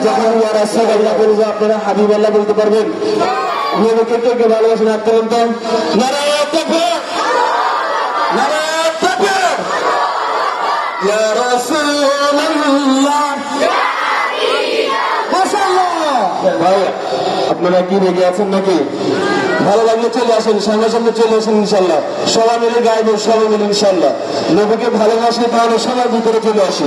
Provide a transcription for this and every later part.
যখন ইয়া রাসূলুল্লাহ বলবো আপনারা হাবিবাল্লাহ বলতে পারবেন? নবীকে কে ভালোবাসেন হাত তুলুন তো। নারায়ে তাকবীর, নারায়ে তাকবীর। ইয়া রাসূলুল্লাহ, মাশাআল্লাহ। ভাই আপনারা কি রেগে আছেন নাকি? ভালো লাগলে চলে আসেন, সামনে চলে আসেন ইনশাল্লাহ। সবাই মিলে গাইব, সবাই মিলে ইনশাল্লাহ। নবীকে ভালোবাসে তাহলে সবার ভিতরে চলে আসে।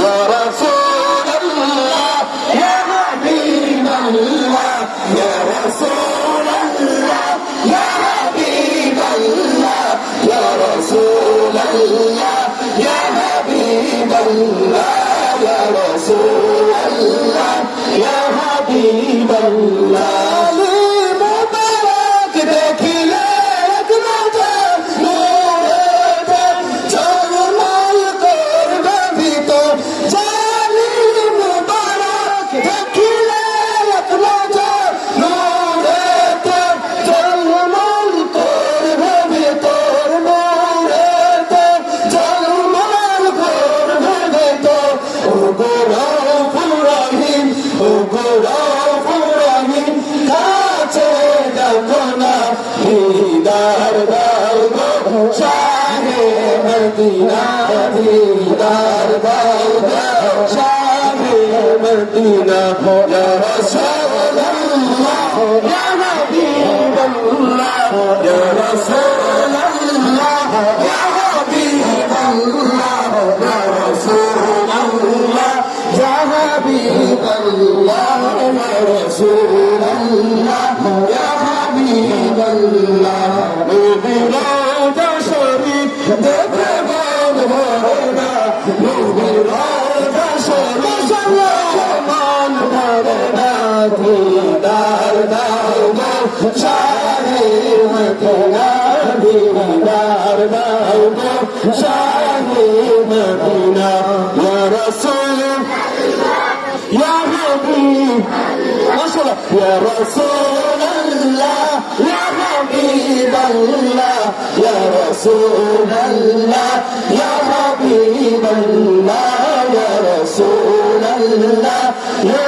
ইয়া রাসূলুল্লাহ, ইয়া হাবিবাল্লাহ, ইয়া রাসূলুল্লাহ, ইয়া হাবিবাল্লাহ, ইয়া রাসূলুল্লাহ, ইয়া হাবিবাল্লাহ, ইয়া রাসূলুল্লাহ, ইয়া হাবিবাল্লাহ। दीदार दाओ शाहे मदीना या रसूलल्लाह या हबीबल्लाह या रसूलल्लाह या हबीबल्लाह या रसूलल्लाह या हबीबल्लाह या रसूलल्लाह या हबीबल्लाह रोज़ा शरीफ देखे दीदार दाओ शाहे मदीना दीदार दाओ शाहे मदीना या रसूल या हबीब माशाअल्लाह या रसूल अल्लाह या हबीब अल्लाह या रसूल अल्लाह या हबीब अल्लाह या रसूल अल्लाह या